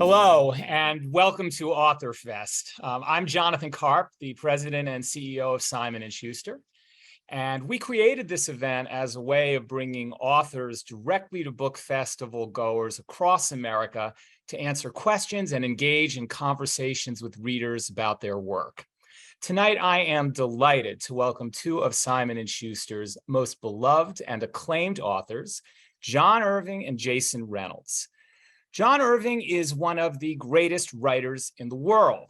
Hello, and welcome to AuthorFest. I'm Jonathan Karp, the president and CEO of Simon & Schuster. And we created this event as a way of bringing authors directly to book festival goers across America to answer questions and engage in conversations with readers about their work. Tonight, I am delighted to welcome two of Simon & Schuster's most beloved and acclaimed authors, Jon Irving and Jason Reynolds. Jon Irving is one of the greatest writers in the world.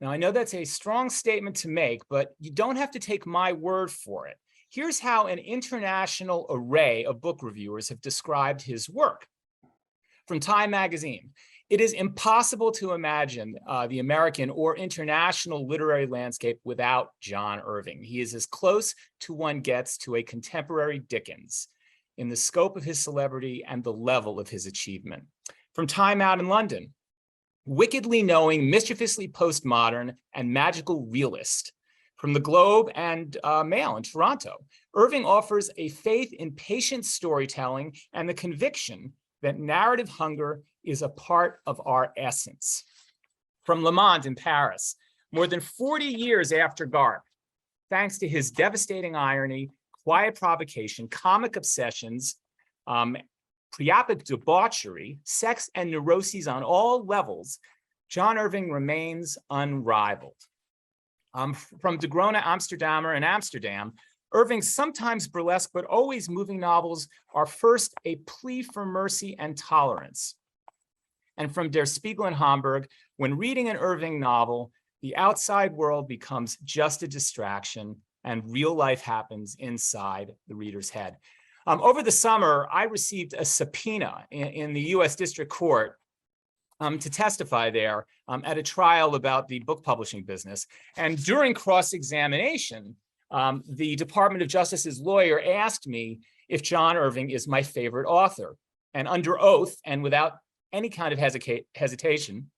Now, I know that's a strong statement to make, but you don't have to take my word for it. Here's how an international array of book reviewers have described his work. From Time magazine, it is impossible to imagine the American or international literary landscape without Jon Irving. He is as close to one gets to a contemporary Dickens in the scope of his celebrity and the level of his achievement. From Time Out in London, wickedly knowing, mischievously postmodern, and magical realist. From the Globe and Mail in Toronto, Irving offers a faith in patient storytelling and the conviction that narrative hunger is a part of our essence. From Le Monde in Paris, more than 40 years after Garp, thanks to his devastating irony, quiet provocation, comic obsessions, priapic debauchery, sex and neuroses on all levels, Jon Irving remains unrivaled. From De Groene Amsterdammer in Amsterdam, Irving's sometimes burlesque but always moving novels are first a plea for mercy and tolerance. And from Der Spiegel in Hamburg, when reading an Irving novel, the outside world becomes just a distraction and real life happens inside the reader's head. Over the summer, I received a subpoena in the U.S. District Court to testify there at a trial about the book publishing business. And during cross-examination, the Department of Justice's lawyer asked me if Jon Irving is my favorite author. And under oath and without any kind of hesitation,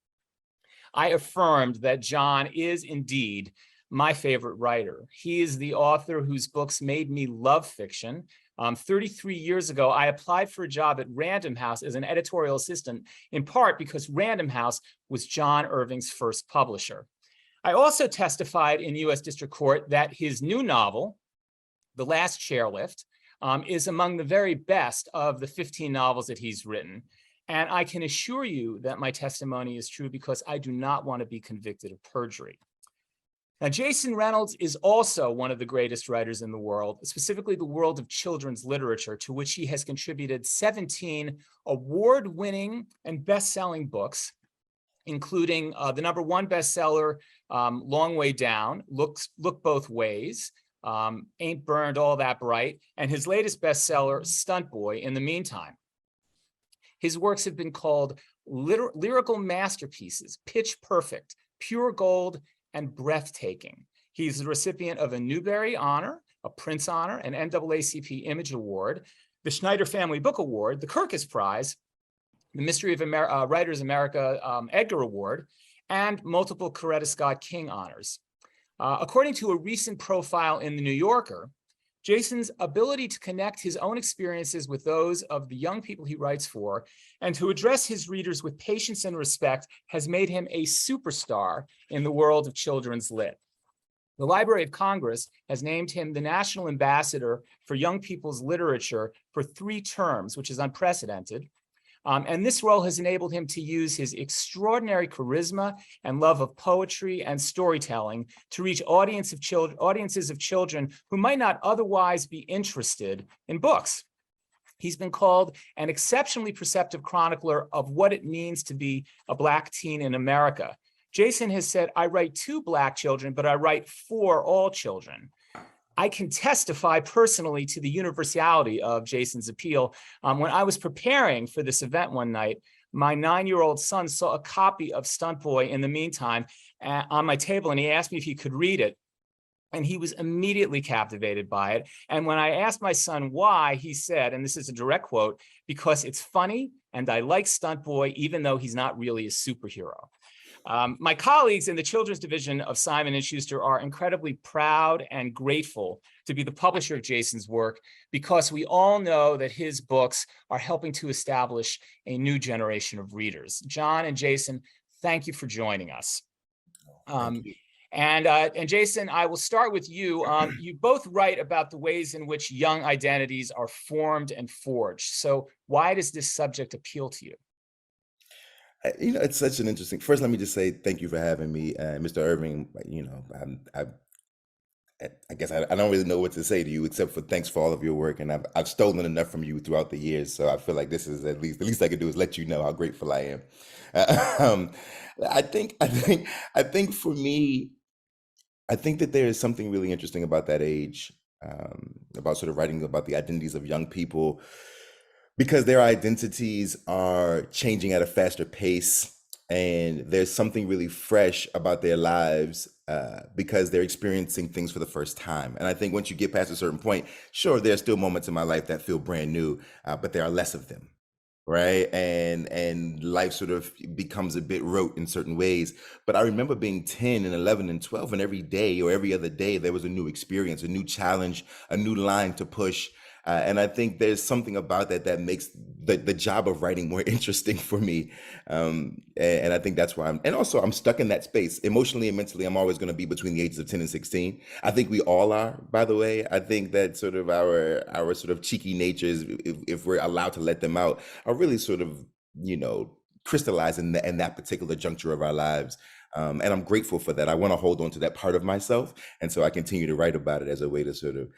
I affirmed that Jon is indeed my favorite writer. He is the author whose books made me love fiction. 33 years ago, I applied for a job at Random House as an editorial assistant, in part because Random House was Jon Irving's first publisher. I also testified in U.S. District Court that his new novel, The Last Chairlift, is among the very best of the 15 novels that he's written. And I can assure you that my testimony is true because I do not want to be convicted of perjury. Now, Jason Reynolds is also one of the greatest writers in the world, specifically the world of children's literature, to which he has contributed 17 award-winning and best-selling books, including the #1 bestseller, Long Way Down, Look Both Ways, Ain't Burned All That Bright, and his latest bestseller, Stunt Boy, In the Meantime. His works have been called lyrical masterpieces, pitch perfect, pure gold, and breathtaking. He's the recipient of a Newbery Honor, a Prince Honor, an NAACP Image Award, the Schneider Family Book Award, the Kirkus Prize, the Mystery of Writers America Edgar Award, and multiple Coretta Scott King honors. According to a recent profile in The New Yorker, Jason's ability to connect his own experiences with those of the young people he writes for and to address his readers with patience and respect has made him a superstar in the world of children's lit. The Library of Congress has named him the National Ambassador for Young People's Literature for 3 terms, which is unprecedented. And this role has enabled him to use his extraordinary charisma and love of poetry and storytelling to reach audiences of children who might not otherwise be interested in books. He's been called an exceptionally perceptive chronicler of what it means to be a Black teen in America. Jason has said, "I write to Black children, but I write for all children." I can testify personally to the universality of Jason's appeal. When I was preparing for this event one night, my 9-year-old son saw a copy of Stunt Boy In the Meantime on my table, and he asked me if he could read it. And he was immediately captivated by it. And when I asked my son why, he said, and this is a direct quote, "Because it's funny and I like Stunt Boy, even though he's not really a superhero." My colleagues in the children's division of Simon & Schuster are incredibly proud and grateful to be the publisher of Jason's work, because we all know that his books are helping to establish a new generation of readers. Jon and Jason, thank you for joining us. Thank you. And Jason, I will start with you. You both write about the ways in which young identities are formed and forged. So why does this subject appeal to you? It's such an interesting. First, let me just say thank you for having me, Mr. Irving. I guess I don't really know what to say to you except for thanks for all of your work, and I've stolen enough from you throughout the years, so I feel like this is the least I can do is let you know how grateful I am. Um, I think for me, I think that there is something really interesting about that age, about sort of writing about the identities of young people, because their identities are changing at a faster pace, and there's something really fresh about their lives because they're experiencing things for the first time. And I think once you get past a certain point, sure, there are still moments in my life that feel brand new, but there are less of them, right? And life sort of becomes a bit rote in certain ways. But I remember being 10 and 11 and 12, and every day or every other day there was a new experience, a new challenge, a new line to push. And I think there's something about that makes the job of writing more interesting for me. And I think that's why and also I'm stuck in that space emotionally and mentally. I'm always going to be between the ages of 10 and 16. I think we all are, by the way. I think that sort of our sort of cheeky natures, if we're allowed to let them out, are really sort of, crystallize in that particular juncture of our lives. And I'm grateful for that. I want to hold on to that part of myself. And so I continue to write about it as a way to sort of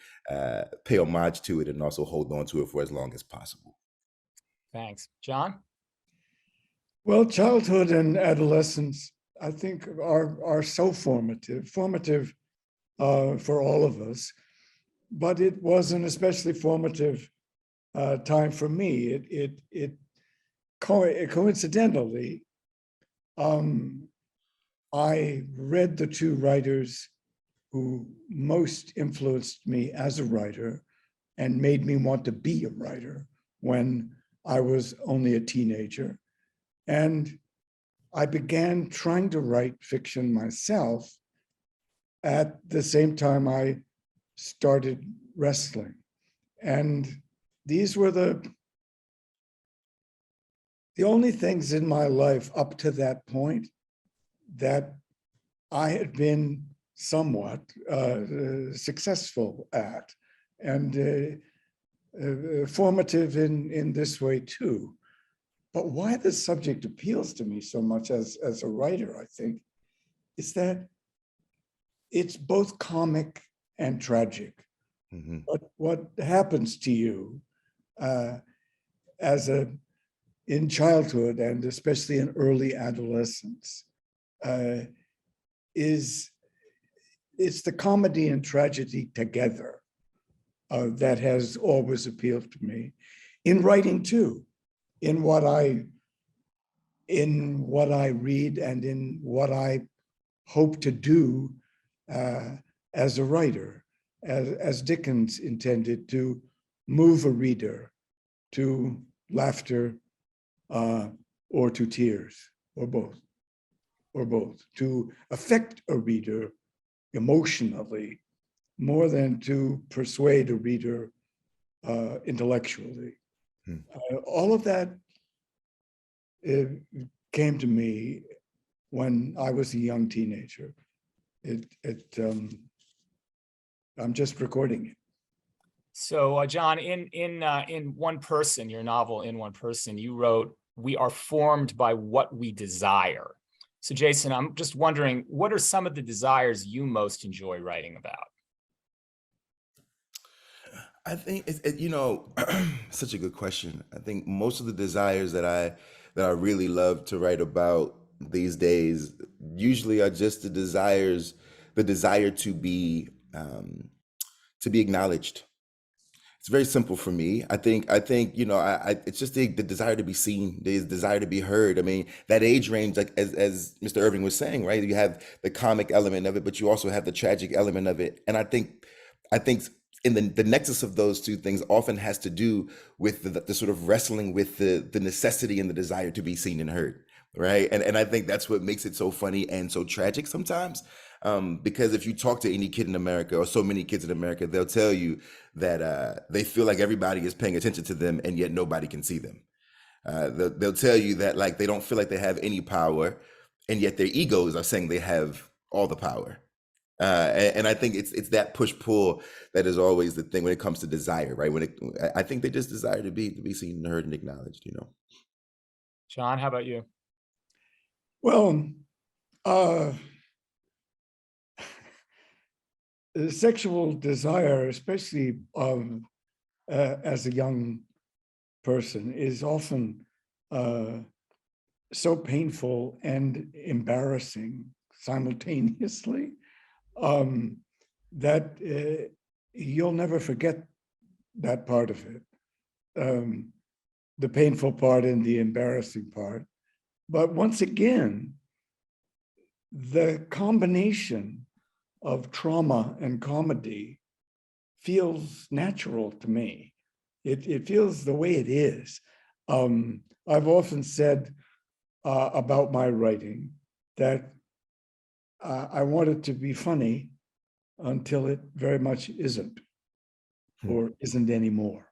pay homage to it and also hold on to it for as long as possible. Thanks. Jon? Well, childhood and adolescence, I think, are so formative for all of us. But it was an especially formative time for me. Coincidentally, I read the two writers who most influenced me as a writer and made me want to be a writer when I was only a teenager. And I began trying to write fiction myself at the same time I started wrestling. And these were the only things in my life up to that point that I had been somewhat successful at, and formative in this way too. But why this subject appeals to me so much as a writer, I think, is that it's both comic and tragic. Mm-hmm. But what happens to you in childhood, and especially in early adolescence, it's the comedy and tragedy together that has always appealed to me. In writing too, in what I read and in what I hope to do as a writer, as Dickens intended, to move a reader to laughter or to tears, or both, to affect a reader emotionally more than to persuade a reader intellectually. All of that came to me when I was a young teenager. I'm just recording it. So, Jon, in One Person, your novel In One Person, you wrote, "We are formed by what we desire." So, Jason, I'm just wondering, what are some of the desires you most enjoy writing about? I think such a good question. I think most of the desires that I really love to write about these days usually are just the desire to be acknowledged. It's very simple for me. I think it's just the desire to be seen, the desire to be heard. I mean, that age range, like as Mr. Irving was saying, right? You have the comic element of it, but you also have the tragic element of it. And I think in the nexus of those two things often has to do with the sort of wrestling with the necessity and the desire to be seen and heard, right? And I think that's what makes it so funny and so tragic sometimes. Because if you talk to any kid in America, or so many kids in America, they'll tell you that they feel like everybody is paying attention to them, and yet nobody can see them. They'll tell you that like they don't feel like they have any power, and yet their egos are saying they have all the power. And I think it's that push pull that is always the thing when it comes to desire, right? I think they just desire to be seen and heard and acknowledged, you know. Jon, how about you? Well, uh, sexual desire, especially as a young person, is often so painful and embarrassing simultaneously that you'll never forget that part of it, the painful part and the embarrassing part. But once again, the combination of trauma and comedy feels natural to me. It feels the way it is. I've often said about my writing that I want it to be funny until it very much isn't, or isn't anymore.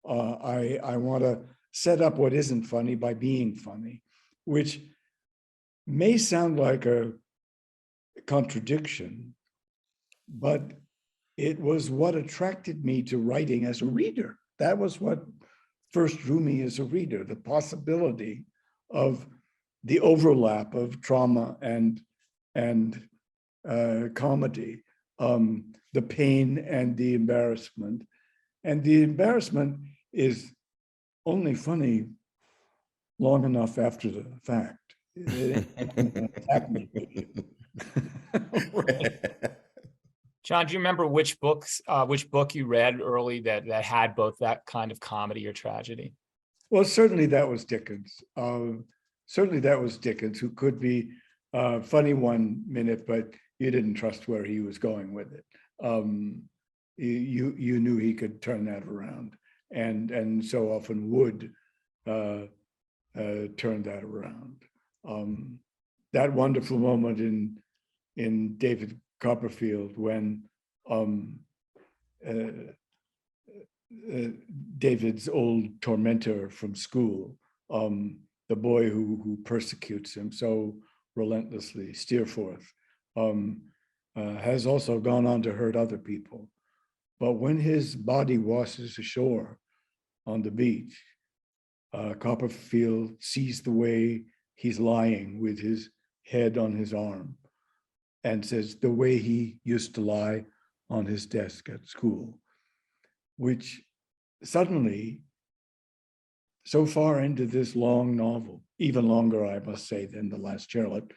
I want to set up what isn't funny by being funny, which may sound like a contradiction, but it was what attracted me to writing as a reader. That was what first drew me as a reader, the possibility of the overlap of trauma and comedy, the pain and the embarrassment. And the embarrassment is only funny long enough after the fact. Right. Jon, do you remember which book you read early that had both that kind of comedy or tragedy? Well, certainly that was Dickens. Certainly that was Dickens, who could be funny one minute, but you didn't trust where he was going with it. You knew he could turn that around, and so often would turn that around. That wonderful moment in David Copperfield when David's old tormentor from school, the boy who persecutes him so relentlessly, Steerforth, has also gone on to hurt other people. But when his body washes ashore on the beach, Copperfield sees the way he's lying with his head on his arm and says, the way he used to lie on his desk at school, which suddenly, so far into this long novel, even longer, I must say, than The Last Charlotte,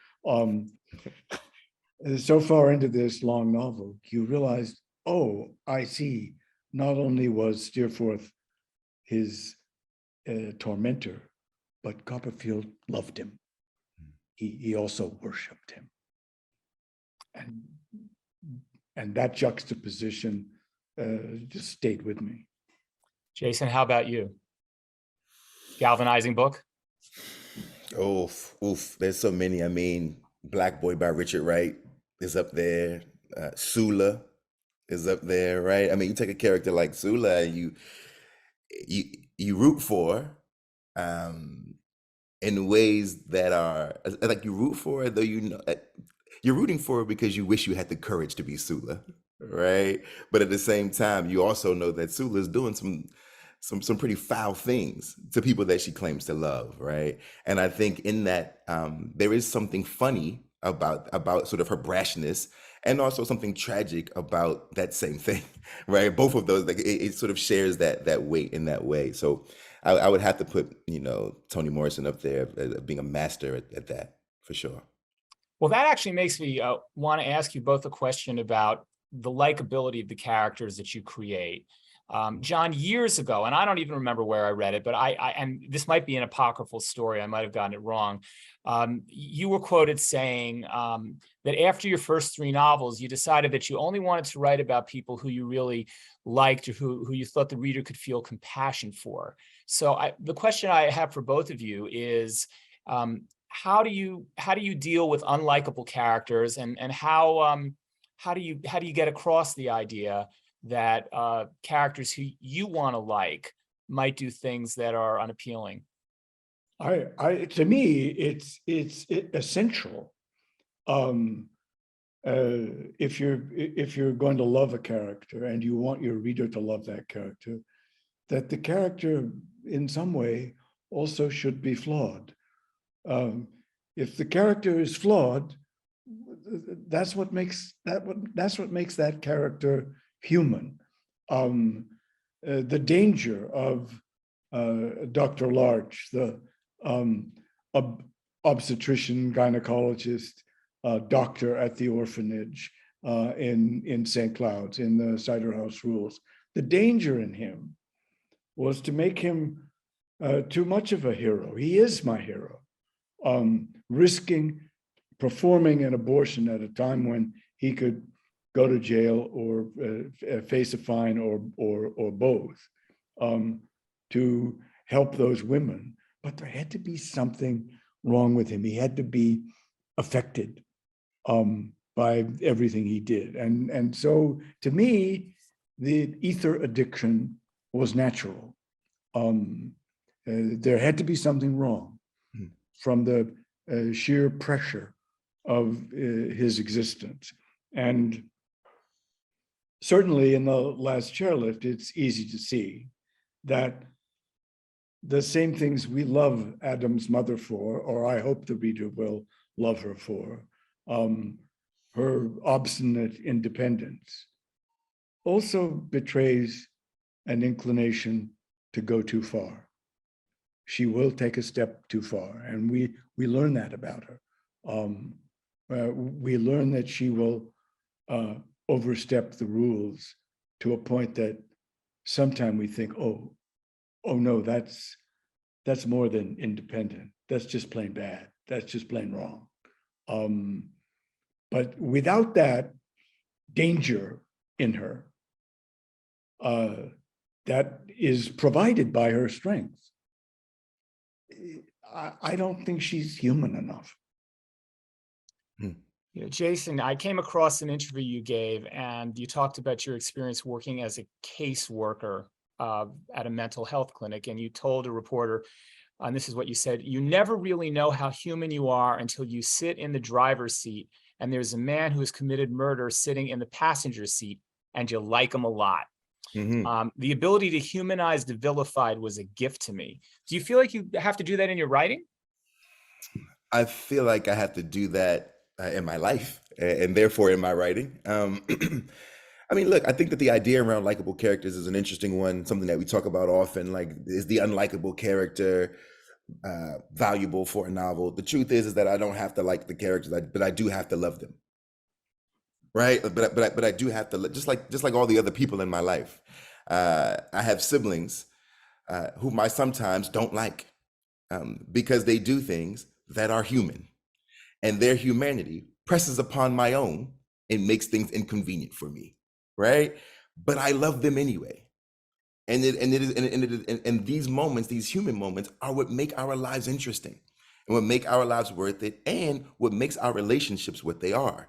so far into this long novel, you realize, oh, I see, not only was Steerforth his tormentor, but Copperfield loved him. He also worshipped him. And that juxtaposition just stayed with me. Jason, how about you? Galvanizing book? Oh, oof, there's so many. I mean, Black Boy by Richard Wright is up there. Sula is up there, right? I mean, you take a character like Sula, you root for, in ways that are like you root for it, though you're rooting for it because you wish you had the courage to be Sula, right? But at the same time, you also know that Sula is doing some pretty foul things to people that she claims to love, right? And I think in that there is something funny about sort of her brashness, and also something tragic about that same thing, right? Both of those, like it sort of shares that weight in that way. So I would have to put, Toni Morrison up there as being a master at that, for sure. Well, that actually makes me want to ask you both a question about the likability of the characters that you create. Jon, years ago, and I don't even remember where I read it, but and this might be an apocryphal story, I might have gotten it wrong. You were quoted saying that after your first 3 novels, you decided that you only wanted to write about people who you really liked, or who you thought the reader could feel compassion for. So the question I have for both of you is, how do you deal with unlikable characters, and how do you get across the idea that characters who you want to like might do things that are unappealing? To me, it's essential. Um, if you're going to love a character and you want your reader to love that character, that the character in some way also should be flawed. If the character is flawed, that's what makes that character human. The danger of Dr. Larch, the obstetrician gynecologist doctor at the orphanage in St. Cloud's, in the Cider House Rules. The danger in him was to make him too much of a hero. He is my hero, risking performing an abortion at a time when he could go to jail or face a fine or both, to help those women. But there had to be something wrong with him. He had to be affected by everything he did. And so to me, the ether addiction was natural. There had to be something wrong from the sheer pressure of his existence. And certainly in the last chairlift, it's easy to see that the same things we love Adam's mother for, or I hope the reader will love her for, her obstinate independence, also betrays an inclination to go too far. She will take a step too far, and we learn that about her. We learn that she will overstep the rules to a point that sometimes we think, oh no, that's more than independent. That's just plain bad. That's just plain wrong. But without that danger in her, that is provided by her strength, I don't think she's human enough. You know, Jason, I came across an interview you gave, and you talked about your experience working as a caseworker at a mental health clinic, and you told a reporter, and this is what you said: "You never really know how human you are until you sit in the driver's seat and there's a man who has committed murder sitting in the passenger seat, and you like him a lot." The ability to humanize the vilified was a gift to me. Do you feel like you have to do that in your writing? I feel like I have to do that in my life, and therefore in my writing. I mean, look, I think that the idea around likable characters is an interesting one, something that we talk about often. Like, is the unlikable character valuable for a novel? The truth is that I don't have to like the characters, but I do have to love them, right? But I do have to, just like all the other people in my life. I have siblings whom I sometimes don't like because they do things that are human, and their humanity presses upon my own and makes things inconvenient for me, right? But I love them anyway. And these moments, these human moments, are what make our lives interesting, and what make our lives worth it, and what makes our relationships what they are,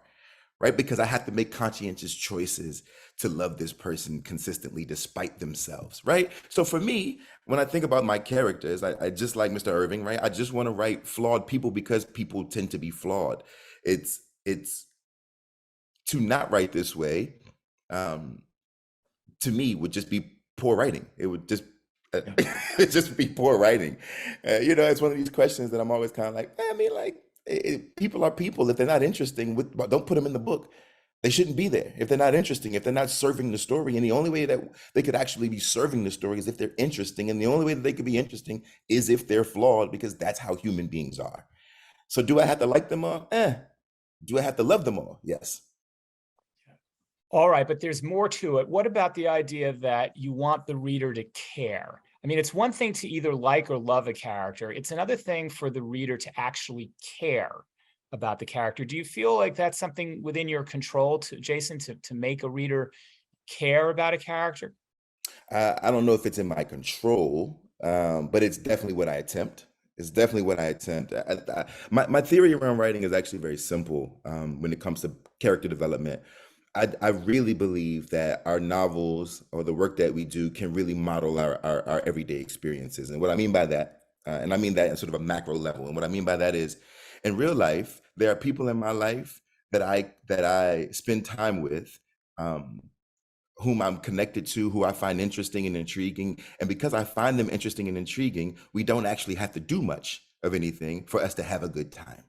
right? Because I have to make conscientious choices to love this person consistently despite themselves, right? So for me, when I think about my characters, I just like Mr. Irving, right? I just want to write flawed people because people tend to be flawed. It's to not write this way, to me, would just be poor writing. It would just it just be poor writing. It's one of these questions that I'm always kind of like, I mean, like, people are people. If they're not interesting, don't put them in the book. They shouldn't be there if they're not interesting, if they're not serving the story. And the only way that they could actually be serving the story is if they're interesting. And the only way that they could be interesting is if they're flawed, because that's how human beings are. So do I have to like them all? Do I have to love them all? Yes. All right, but there's more to it. What about the idea that you want the reader to care? I mean, it's one thing to either like or love a character. It's another thing for the reader to actually care about the character. Do you feel like that's something within your control, Jason, to make a reader care about a character? I don't know if it's in my control, but it's definitely what I attempt. It's definitely what I attempt. My theory around writing is actually very simple when it comes to character development. I really believe that our novels or the work that we do can really model our everyday experiences. And what I mean by that, and I mean that in sort of a macro level. And what I mean by that is, in real life, there are people in my life that I spend time with, um, whom I'm connected to, who I find interesting and intriguing. And because I find them interesting and intriguing, we don't actually have to do much of anything for us to have a good time.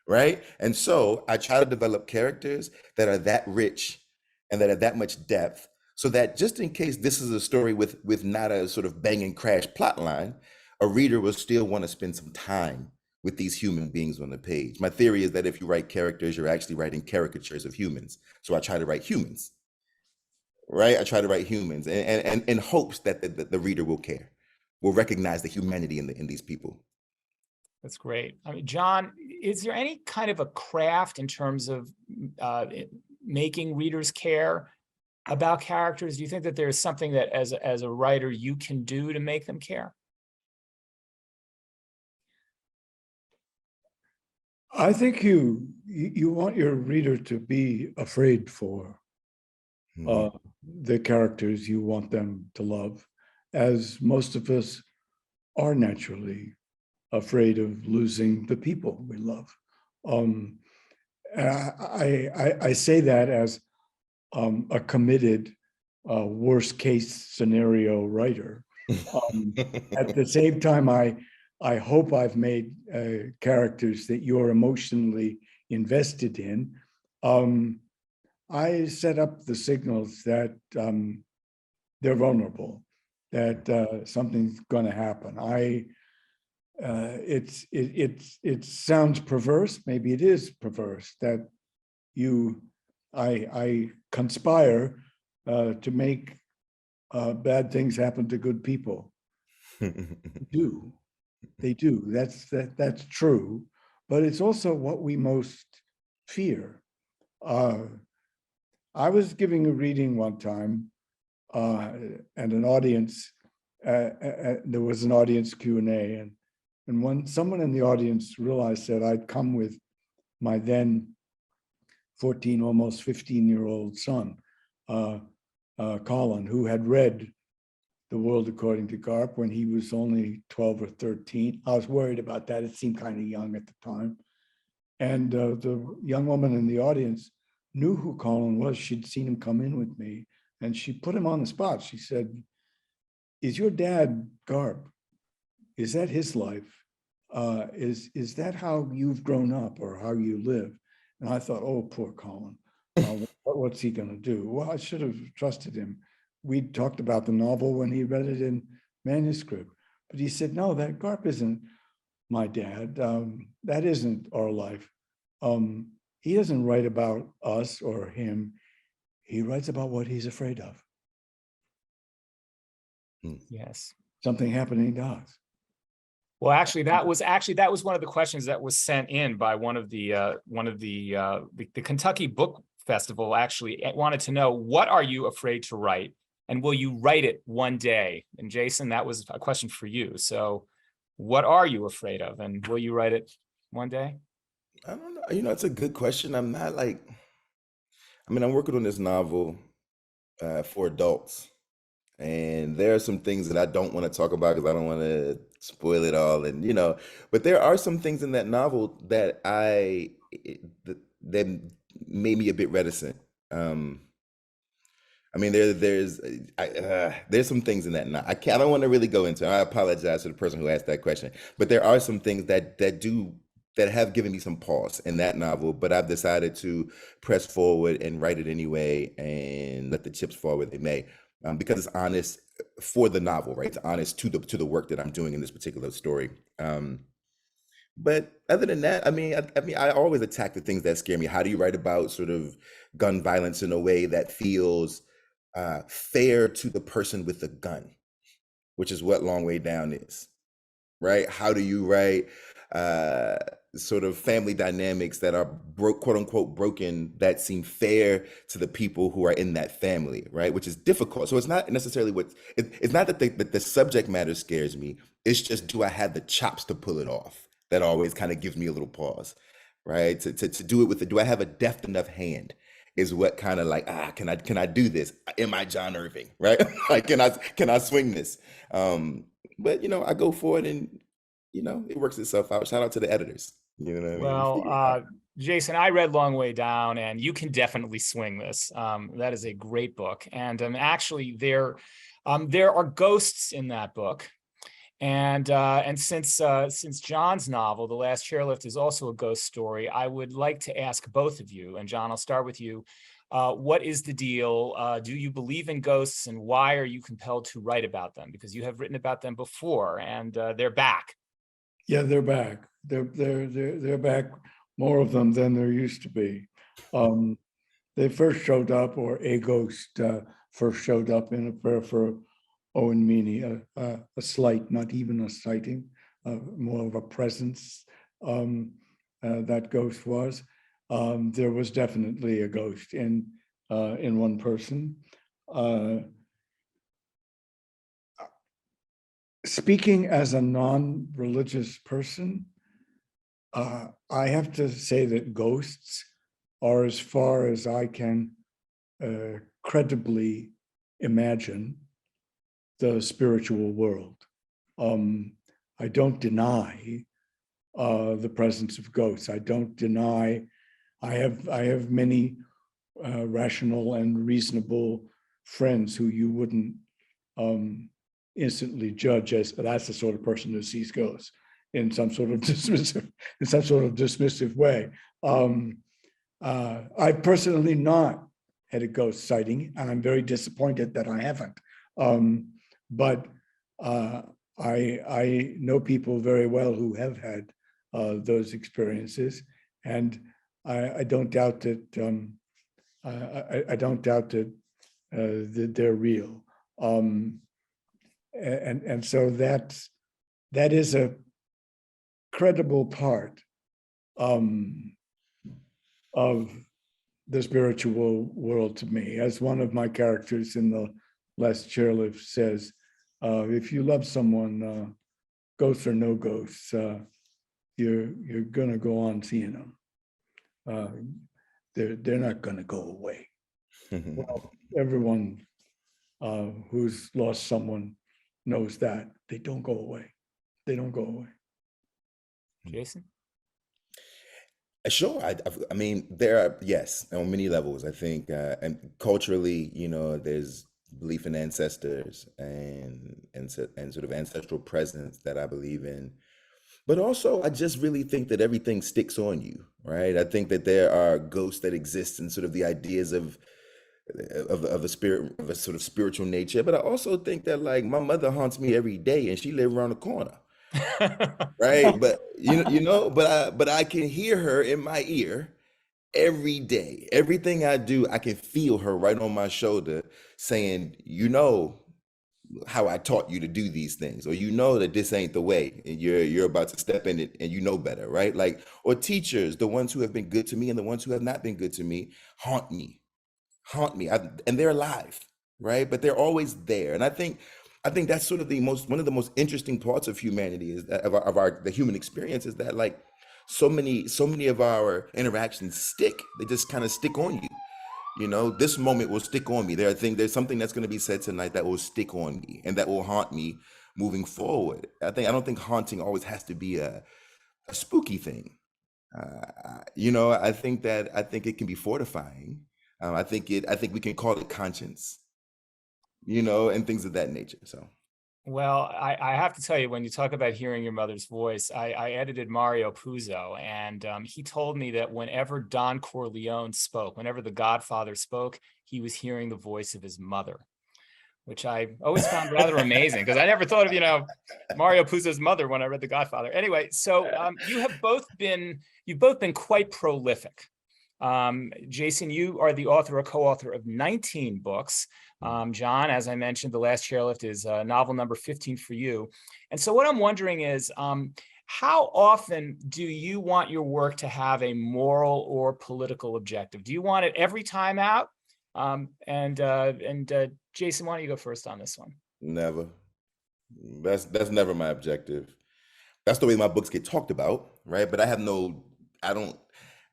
Right. And so I try to develop characters that are that rich and that are that much depth, so that just in case this is a story with not a sort of bang and crash plot line, a reader will still want to spend some time with these human beings on the page. My theory is that if you write characters, you're actually writing caricatures of humans. So I try to write humans, right? I try to write humans, and in hopes that the reader will care, will recognize the humanity in these people. That's great. I mean, Jon, is there any kind of a craft in terms of making readers care about characters? Do you think that there's something that as a writer you can do to make them care? I think you want your reader to be afraid for Mhm. the characters you want them to love, as most of us are naturally afraid of losing the people we love. Um, I say that as a committed worst case scenario writer. At the same time, I hope I've made characters that you're emotionally invested in. I set up the signals that they're vulnerable, that something's going to happen. It sounds perverse. Maybe it is perverse that I conspire to make bad things happen to good people. They do. That's true, but it's also what we most fear. I was giving a reading one time, and an audience. There was an audience Q&A, and when someone in the audience realized that I'd come with my then 14, almost 15-year-old son, Colin, who had read The World According to Karp when he was only 12 or 13. I was worried about that. It seemed kind of young at the time. And the young woman in the audience knew who Colin was. She'd seen him come in with me, and she put him on the spot. She said, "Is your dad Karp? Is that his life? Is that how you've grown up or how you live?" And I thought, oh, poor Colin. What's he going to do? Well, I should have trusted him. We talked about the novel when he read it in manuscript, but he said, no, that Karp isn't my dad. That isn't our life. He doesn't write about us or him. He writes about what he's afraid of. Yes. Something happening to us. Well, actually, that was one of the questions that was sent in by one of the Kentucky Book Festival. Actually, wanted to know, what are you afraid to write, and will you write it one day? And Jason, that was a question for you. So, what are you afraid of, and will you write it one day? I don't know. It's a good question. I'm not like, I'm working on this novel for adults, and there are some things that I don't want to talk about because I don't want to spoil it all. And but there are some things in that novel that that made me a bit reticent. There's some things in that. I don't want to really go into. I apologize to the person who asked that question, but there are some things that have given me some pause in that novel. But I've decided to press forward and write it anyway, and let the chips fall where they may, because it's honest for the novel, right? It's honest to the work that I'm doing in this particular story. But other than that, I always attack the things that scare me. How do you write about sort of gun violence in a way that feels fair to the person with the gun, which is what Long Way Down is, right? How do you write sort of family dynamics that are quote unquote broken, that seem fair to the people who are in that family, right? Which is difficult. So it's not necessarily it's not that the subject matter scares me. It's just, do I have the chops to pull it off? That always kind of gives me a little pause, right? To do it with do I have a deft enough hand? Is what kind of like, can I do this? Am I John Irving, right? Like, can I swing this? But I go for it, and it works itself out. Shout out to the editors. You know what I mean? We Well, figure it out. Jason, I read Long Way Down, and you can definitely swing this. That is a great book. And actually, there are ghosts in that book. And since John's novel, The Last Chairlift, is also a ghost story, I would like to ask both of you, and John, I'll start with you. What is the deal? Do you believe in ghosts, and why are you compelled to write about them? Because you have written about them before, and they're back. Yeah, they're back. They're back, more of them than there used to be. They first showed up, or a ghost first showed up in A Prayer for Owen Meany, a slight, not even a sighting, more of a presence. That ghost was. There was definitely a ghost in one person. Speaking as a non-religious person, I have to say that ghosts are, as far as I can credibly imagine, the spiritual world. I don't deny the presence of ghosts. I don't deny. I have many rational and reasonable friends who you wouldn't instantly judge as, that's the sort of person who sees ghosts, in some sort of dismissive way. I've personally not had a ghost sighting, and I'm very disappointed that I haven't. But I know people very well who have had those experiences, and I don't doubt that I don't doubt that they're real. And so that is a credible part of the spiritual world to me. As one of my characters in The Last Chairlift says, if you love someone, ghosts or no ghosts, you're gonna go on seeing them. They're not gonna go away. Well, everyone who's lost someone knows that they don't go away. They don't go away. Jason? Sure. I mean, there are, yes, on many levels. I think, and culturally, there's belief in ancestors and sort of ancestral presence that I believe in. But also, I just really think that everything sticks on you, right? I think that there are ghosts that exist in sort of the ideas of a spirit, of a sort of spiritual nature. But I also think that, like, my mother haunts me every day, and she lives around the corner, right? But but I can hear her in my ear every day. Everything I do, I can feel her right on my shoulder saying, how I taught you to do these things, or that this ain't the way, and you're about to step in it, and better, right? Like, or teachers, the ones who have been good to me and the ones who have not been good to me, haunt me. And they're alive, right? But they're always there. And I think that's sort of one of the most interesting parts of humanity, is that the human experience, is that, like, so many of our interactions stick. They just kind of stick on you. This moment will stick on me. There's something that's going to be said tonight that will stick on me and that will haunt me moving forward. I don't think haunting always has to be a spooky thing. I think it can be fortifying. I think we can call it conscience, and things of that nature. So. Well, I have to tell you, when you talk about hearing your mother's voice, I edited Mario Puzo, and he told me that whenever Don Corleone spoke, whenever the Godfather spoke, he was hearing the voice of his mother, which I always found rather amazing, because I never thought of, Mario Puzo's mother when I read The Godfather. Anyway, so you've both been quite prolific. Jason, you are the author or co-author of 19 books. John, as I mentioned, The Last Chairlift is novel number 15 for you. And so what I'm wondering is, how often do you want your work to have a moral or political objective? Do you want it every time out? Jason, why don't you go first on this one? Never. That's never my objective. That's the way my books get talked about, right? But I don't,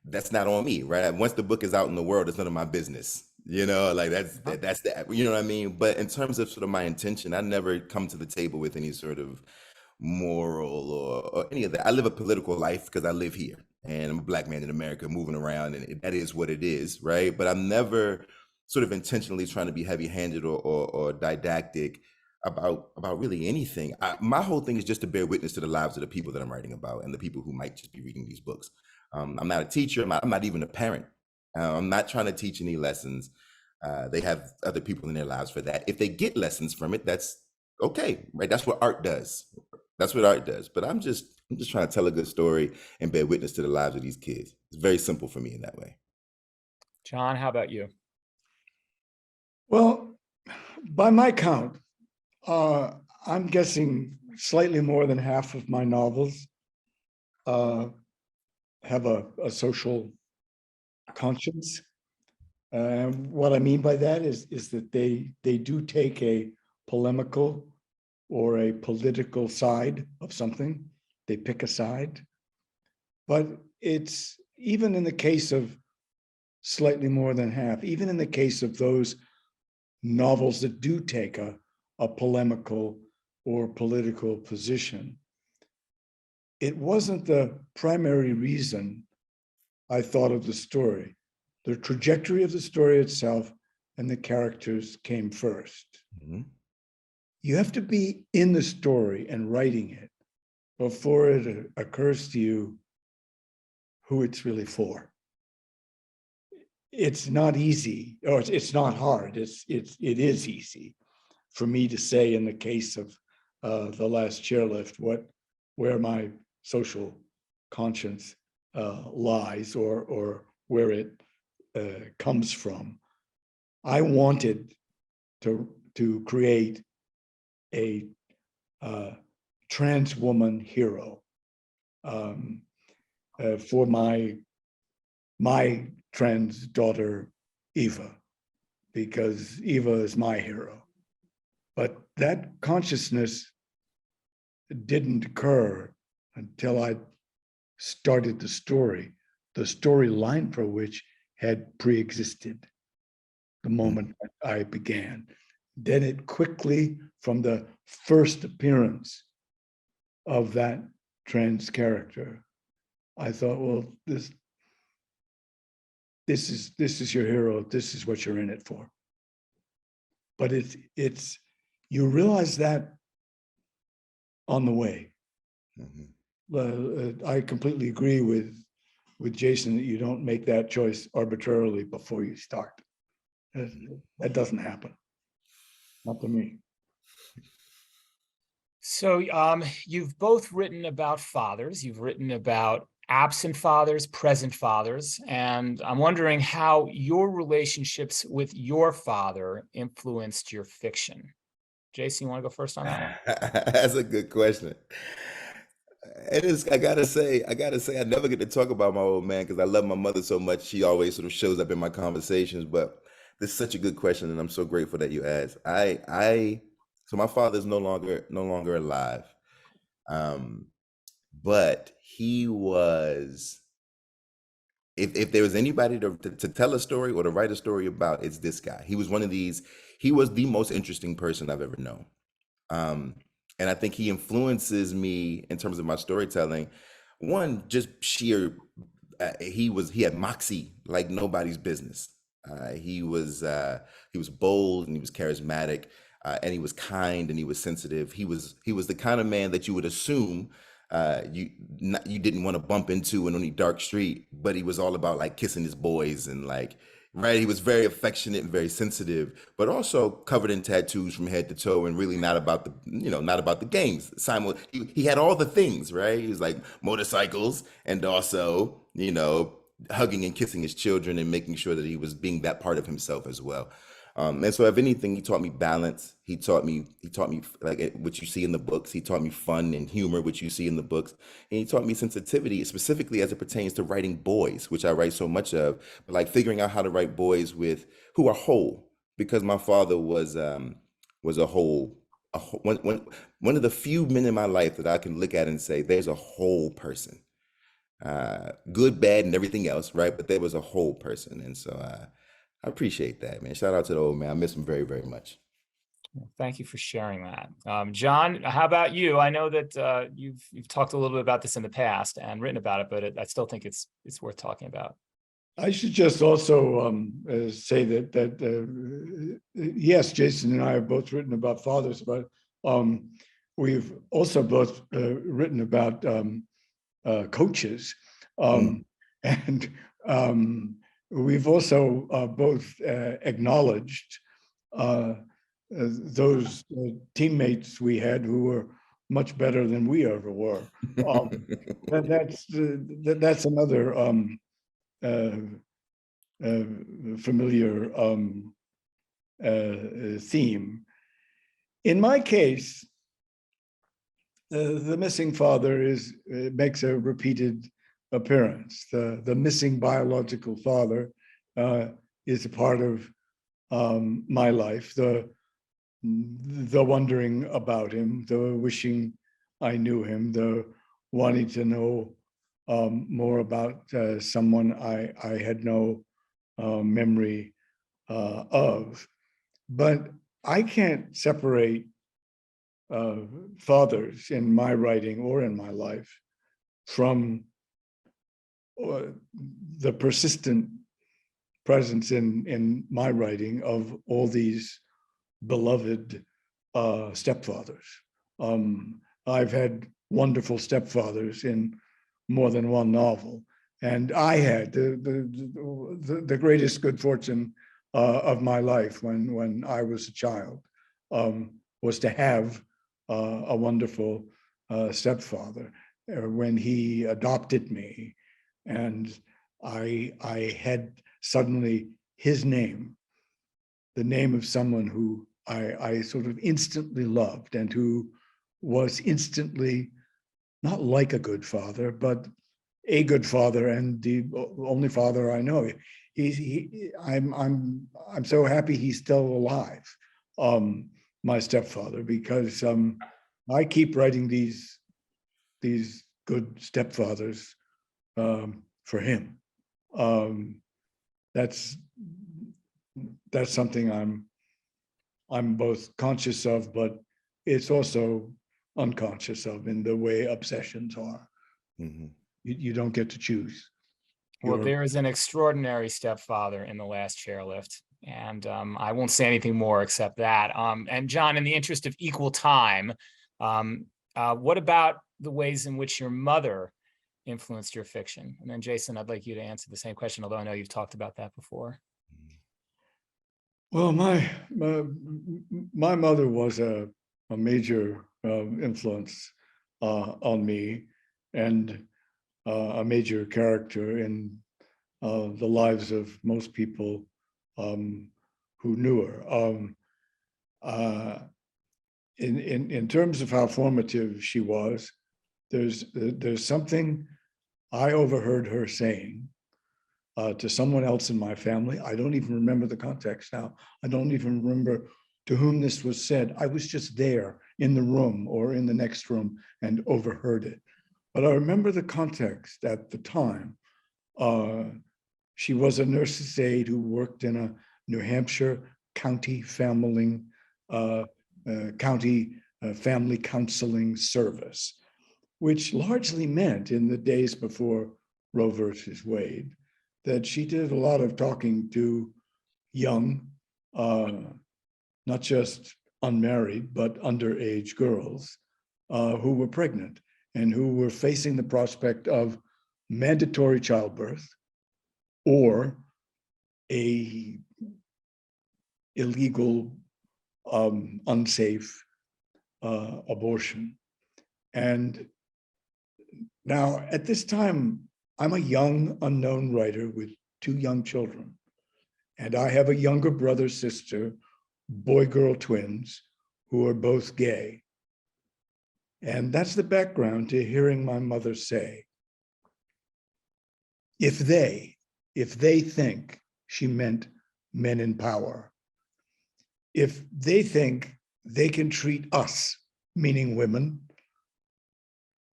that's not on me, right? Once the book is out in the world, it's none of my business. Like that's that, you know what I mean? But in terms of sort of my intention, I never come to the table with any sort of moral or any of that. I live a political life because I live here and I'm a black man in America moving around, and that is what it is, right? But I'm never sort of intentionally trying to be heavy-handed or didactic about really anything. My whole thing is just to bear witness to the lives of the people that I'm writing about and the people who might just be reading these books. I'm not a teacher. I'm not even a parent. I'm not trying to teach any lessons. They have other people in their lives for that. If they get lessons from it, that's okay, right? That's what art does. That's what art does. But I'm just trying to tell a good story and bear witness to the lives of these kids. It's very simple for me in that way. Jon, how about you? Well, by my count, I'm guessing slightly more than half of my novels have a social conscience. What I mean by that is that they do take a polemical or a political side of something. They pick a side. But it's, even in the case of slightly more than half, even in the case of those novels that do take a polemical or political position, it wasn't the primary reason I thought of the story. The trajectory of the story itself and the characters came first. Mm-hmm. You have to be in the story and writing it before it occurs to you who it's really for. It's not easy, or it's not hard. It is easy for me to say, in the case of The Last Chairlift, where my social conscience lies, or where it comes from. I wanted to create a trans woman hero for my trans daughter Eva, because Eva is my hero. But that consciousness didn't occur until I started the storyline for which had pre-existed the moment that I began. Then it quickly, from the first appearance of that trans character, I thought, well, this is your hero. This is what you're in it for. But it's you realize that on the way. Mm-hmm. I completely agree with Jason that you don't make that choice arbitrarily before you start. That doesn't happen. Not to me. So you've both written about fathers. You've written about absent fathers, present fathers, and I'm wondering how your relationships with your father influenced your fiction. Jason, you want to go first on that one? That's a good question. It is. I gotta say, I never get to talk about my old man because I love my mother so much. She always sort of shows up in my conversations. But this is such a good question, and I'm so grateful that you asked. So my father is no longer alive, but he was. If there was anybody to tell a story or to write a story about, it's this guy. He was one of these. He was the most interesting person I've ever known. And I think he influences me in terms of my storytelling. One, just sheer, he had moxie like nobody's business. He was bold and he was charismatic, and he was kind and he was sensitive. He was the kind of man that you would assume you didn't want to bump into in any dark street, but he was all about like kissing his boys and like. Right, he was very affectionate and very sensitive, but also covered in tattoos from head to toe, and really not about the games. He had all the things, right? He was like motorcycles, and also hugging and kissing his children and making sure that he was being that part of himself as well. And so, if anything, he taught me balance. He taught me like what you see in the books. He taught me fun and humor, which you see in the books. And he taught me sensitivity, specifically as it pertains to writing boys, which I write so much of, but like figuring out how to write boys who are whole, because my father was a whole one of the few men in my life that I can look at and say there's a whole person, good, bad, and everything else, right? But there was a whole person, and so I appreciate that, man. Shout out to the old man. I miss him very, very much. Thank you for sharing that. Jon, how about you? I know that you've talked a little bit about this in the past and written about it, but I still think it's worth talking about. I should just also say that yes, Jason and I have both written about fathers, but we've also both written about coaches, Mm. and we've also both acknowledged those teammates we had who were much better than we ever were. That's another familiar theme. In my case, the missing father makes a repeated appearance. The missing biological father is a part of my life. The wondering about him, the wishing I knew him, the wanting to know more about someone I had no memory of. But I can't separate fathers in my writing or in my life from the persistent presence in my writing of all these beloved stepfathers. I've had wonderful stepfathers in more than one novel, and I had the greatest good fortune of my life when I was a child was to have a wonderful stepfather. When he adopted me, and I had suddenly his name, the name of someone who I sort of instantly loved and who was instantly not like a good father, but a good father and the only father I know. I'm so happy he's still alive, my stepfather, because I keep writing these good stepfathers for him. That's something I'm both conscious of, but it's also unconscious of in the way obsessions are. Mm-hmm. You don't get to choose. Well, there is an extraordinary stepfather in The Last Chairlift, and I won't say anything more except that. And Jon, in the interest of equal time, what about the ways in which your mother influenced your fiction? And then Jason, I'd like you to answer the same question, although I know you've talked about that before. Well, my mother was a major influence on me, and a major character in the lives of most people who knew her. In terms of how formative she was, there's something I overheard her saying to someone else in my family. I don't even remember the context now. I don't even remember to whom this was said. I was just there in the room or in the next room and overheard it. But I remember the context at the time. She was a nurse's aide who worked in a New Hampshire county family counseling service, which largely meant in the days before Roe versus Wade that she did a lot of talking to young, not just unmarried, but underage girls who were pregnant and who were facing the prospect of mandatory childbirth or a illegal, unsafe abortion. And now at this time, I'm a young, unknown writer with 2 young children. And I have a younger brother, sister, boy-girl twins, who are both gay. And that's the background to hearing my mother say, if they think, she meant men in power, if they think they can treat us, meaning women,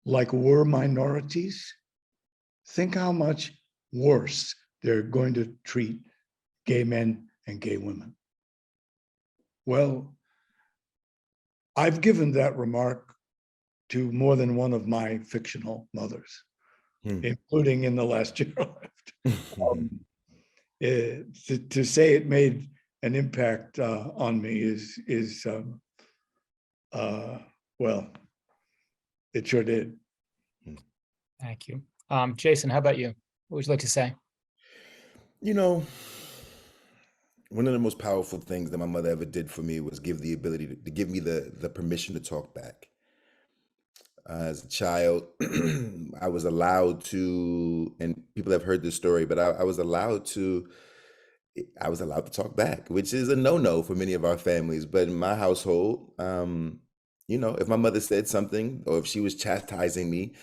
like we're minorities, think how much worse they're going to treat gay men and gay women. Well, I've given that remark to more than one of my fictional mothers, including in the last year left. To say it made an impact on me is well, it sure did. Thank you. Jason, how about you? What would you like to say? You know, one of the most powerful things that my mother ever did for me was give the ability to give me the permission to talk back. As a child, I was allowed to, and people have heard this story, but I was allowed to talk back, which is a no-no for many of our families. But in my household, if my mother said something or if she was chastising me,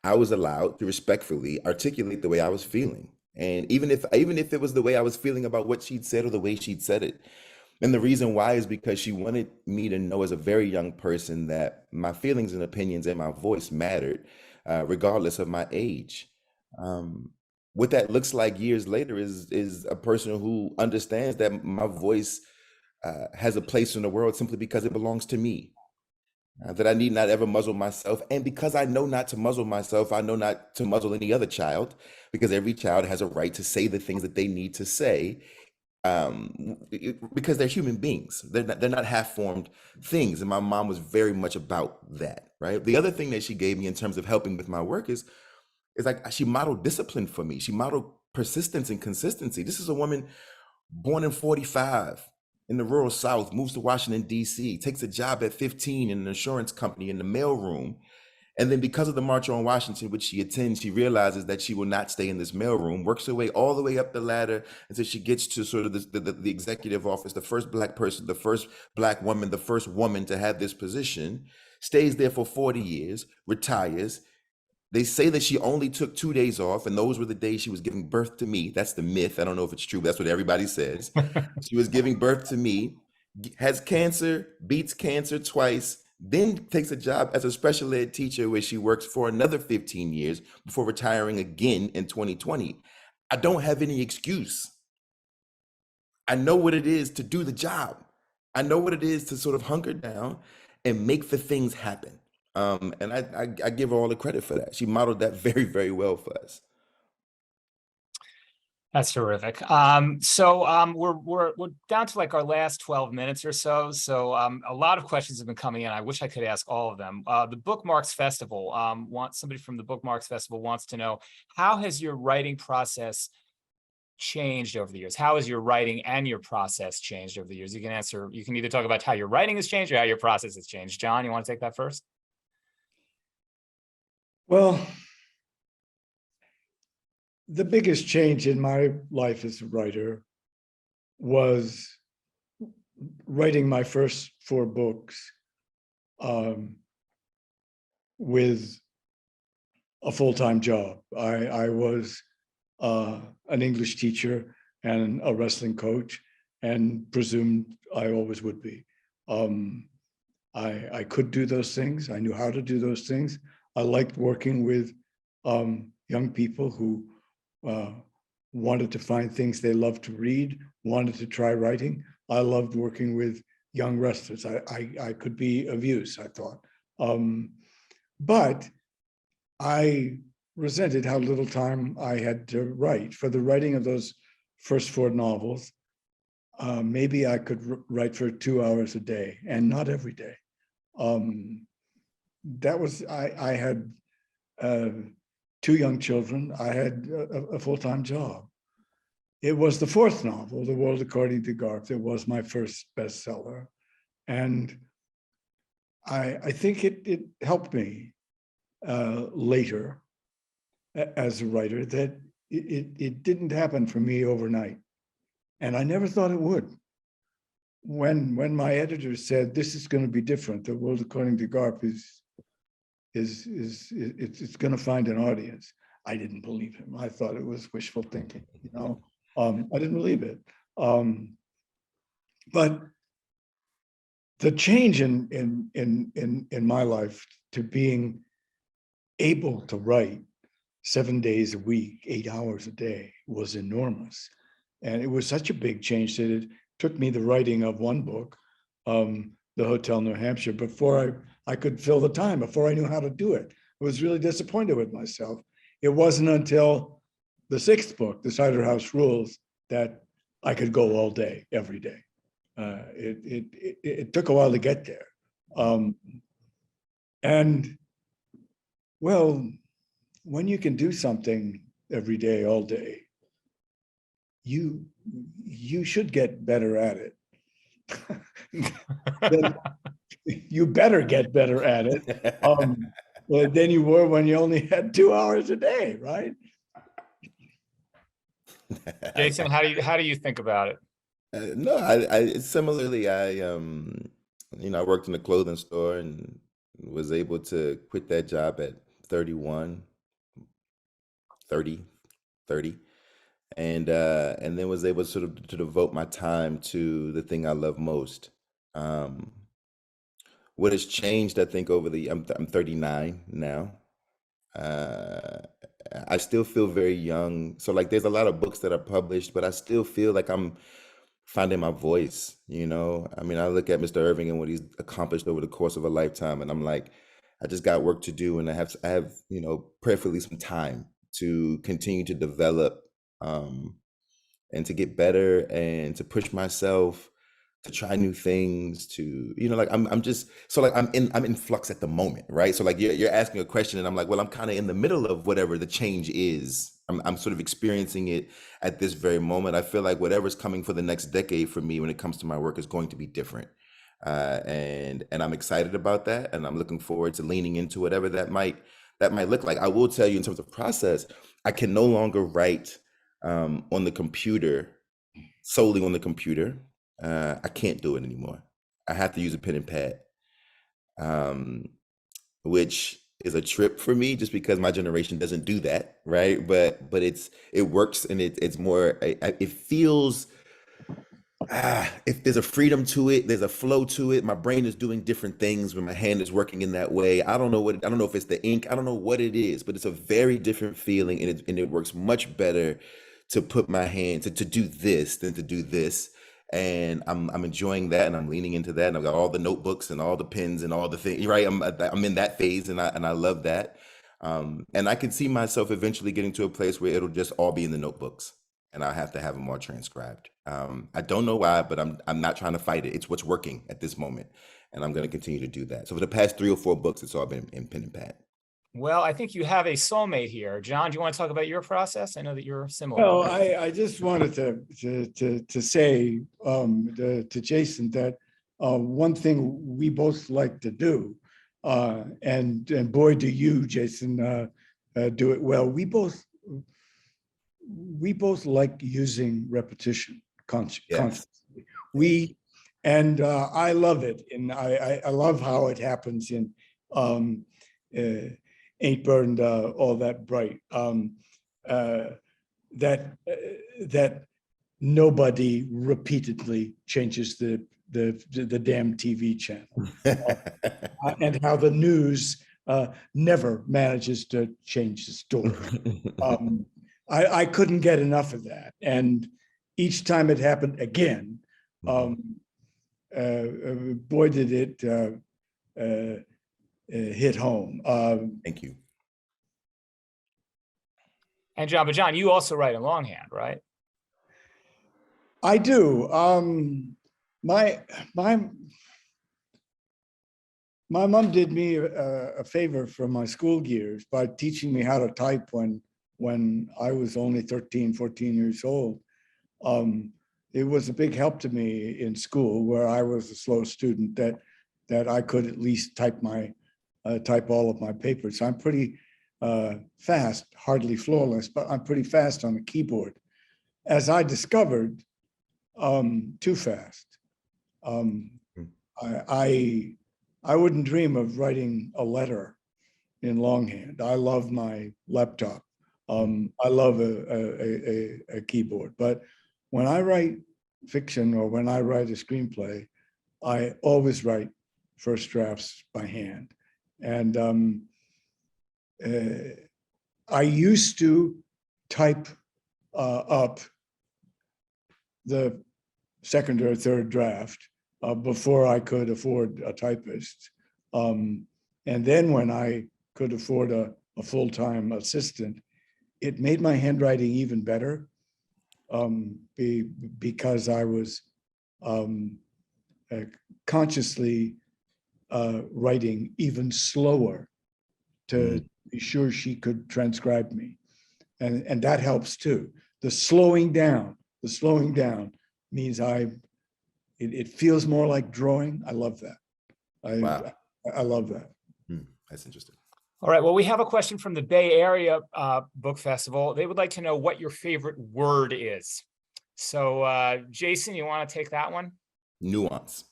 I was allowed to respectfully articulate the way I was feeling. And even if it was the way I was feeling about what she'd said or the way she'd said it. And the reason why is because she wanted me to know as a very young person that my feelings and opinions and my voice mattered, regardless of my age. What that looks like years later is a person who understands that my voice has a place in the world simply because it belongs to me. That I need not ever muzzle myself. And because I know not to muzzle myself, I know not to muzzle any other child, because every child has a right to say the things that they need to say, because they're human beings. They're not half-formed things. And my mom was very much about that, right? The other thing that she gave me in terms of helping with my work is like she modeled discipline for me. She modeled persistence and consistency. This is a woman born in 45 in the rural South, moves to Washington, D.C., takes a job at 15 in an insurance company in the mailroom. And then because of the March on Washington, which she attends, she realizes that she will not stay in this mailroom, works her way all the way up the ladder until she gets to sort of the executive office, the first Black person, the first Black woman, the first woman to have this position, stays there for 40 years, retires. They say that she only took 2 days off, and those were the days she was giving birth to me. That's the myth. I don't know if it's true, but that's what everybody says. She was giving birth to me, has cancer, beats cancer twice, then takes a job as a special ed teacher where she works for another 15 years before retiring again in 2020. I don't have any excuse. I know what it is to do the job. I know what it is to sort of hunker down and make the things happen. And I give her all the credit for that. She modeled that very, very well for us. That's terrific. We're down to like our last 12 minutes or so. So a lot of questions have been coming in. I wish I could ask all of them. The Bookmarks Festival, somebody from the Bookmarks Festival wants to know, how has your writing process changed over the years? How has your writing and your process changed over the years? You can answer, you can either talk about how your writing has changed or how your process has changed. Jon, you want to take that first? Well, the biggest change in my life as a writer was writing my first 4 books with a full-time job. I was an English teacher and a wrestling coach, and presumed I always would be. I could do those things. I knew how to do those things. I liked working with young people who wanted to find things they loved to read, wanted to try writing. I loved working with young wrestlers. I could be of use, I thought. But I resented how little time I had to write. For the writing of those first 4 novels, maybe I could write for 2 hours a day, and not every day. That was, I had 2 young children. I had a full-time job. It was the 4th novel, The World According to Garp, that was my first bestseller. And I think it helped me later as a writer, that it didn't happen for me overnight. And I never thought it would. When my editor said, this is going to be different, The World According to Karp it's going to find an audience. I didn't believe him. I thought it was wishful thinking, you know. I didn't believe it. But the change in my life to being able to write 7 days a week, 8 hours a day was enormous. And it was such a big change that it took me the writing of one book, The Hotel New Hampshire, before I could fill the time, before I knew how to do it. I was really disappointed with myself. It wasn't until the 6th book, The Cider House Rules, that I could go all day, every day. It took a while to get there. And well, when you can do something every day, all day, you should get better at it. Then you better get better at it than you were when you only had 2 hours a day, right? Jason, how do you think about it? No, I similarly, I worked in a clothing store and was able to quit that job at 31, 30, and then was able sort of to devote my time to the thing I love most. What has changed, I think, I'm 39 now. I still feel very young. So like there's a lot of books that are published, but I still feel like I'm finding my voice, you know? I mean, I look at Mr. Irving and what he's accomplished over the course of a lifetime, and I'm like, I just got work to do, and I have, prayerfully some time to continue to develop, and to get better and to push myself to try new things, to like I'm just so like I'm in flux at the moment, right? So like you're asking a question and I'm like, well, I'm kind of in the middle of whatever the change is. I'm sort of experiencing it at this very moment. I feel like whatever's coming for the next decade for me when it comes to my work is going to be different, and I'm excited about that, and I'm looking forward to leaning into whatever that might look like. I will tell you, in terms of process, I can no longer write on the computer, solely on the computer. I can't do it anymore. I have to use a pen and pad, which is a trip for me, just because my generation doesn't do that, right? But it works, and it's more. It feels. If there's a freedom to it, there's a flow to it. My brain is doing different things when my hand is working in that way. I don't know if it's the ink. I don't know what it is, but it's a very different feeling, and it works much better to put my hand to do this than to do this. And I'm enjoying that, and I'm leaning into that, and I've got all the notebooks and all the pens and all the things, right? I'm in that phase, and I love that. And I can see myself eventually getting to a place where it'll just all be in the notebooks, and I have to have them all transcribed. I don't know why, but I'm not trying to fight it. It's what's working at this moment, and I'm going to continue to do that. So for the past 3 or 4 books, it's all been in pen and pad. Well, I think you have a soulmate here. John, do you want to talk about your process? I know that you're similar. Well, I just wanted to say to Jason that one thing we both like to do, and boy, do you, Jason, do it well. We both like using repetition constantly. I love it, and I love how it happens in Ain't Burned All That Bright. That nobody repeatedly changes the damn TV channel, and how the news never manages to change the story. I couldn't get enough of that, and each time it happened again, boy, did it hit home. Thank you. And John, you also write in longhand, right? I do. My mom did me a favor from my school years by teaching me how to type when I was only 13, 14 years old. It was a big help to me in school, where I was a slow student, that I could at least type all of my papers. I'm pretty fast, hardly flawless, but I'm pretty fast on the keyboard. As I discovered, too fast. Hmm. I wouldn't dream of writing a letter in longhand. I love my laptop. I love a keyboard. But when I write fiction or when I write a screenplay, I always write first drafts by hand. And I used to type up the second or third draft before I could afford a typist. And then when I could afford a full-time assistant, it made my handwriting even better because I was consciously writing even slower to be sure she could transcribe me. And that helps too. The slowing down means it feels more like drawing. I love that. Wow. I love that. That's interesting. All right. Well, we have a question from the Bay Area Book Festival. They would like to know what your favorite word is. So, Jason, you want to take that one? Nuance.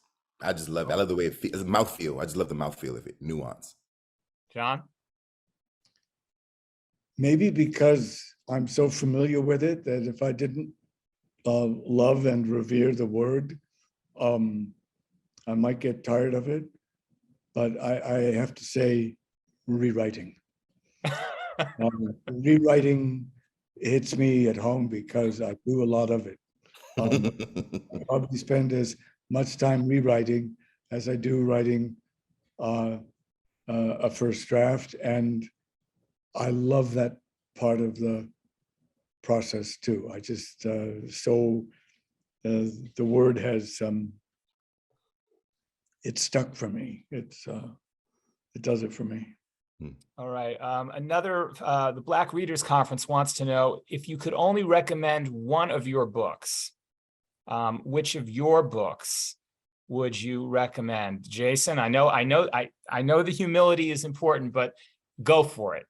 I just love it. I love the way it feels. Mouthfeel. I just love the mouthfeel of it. Nuance. John? Maybe because I'm so familiar with it that if I didn't love and revere the word, I might get tired of it. But I have to say, rewriting. Rewriting hits me at home because I do a lot of it. I probably spend as much time rewriting as I do writing a first draft, and I love that part of the process too. I just the word has it's stuck for me. It does it for me. All right. The Black Readers Conference wants to know if you could only recommend one of your books. Which of your books would you recommend, Jason? I know the humility is important, but go for it.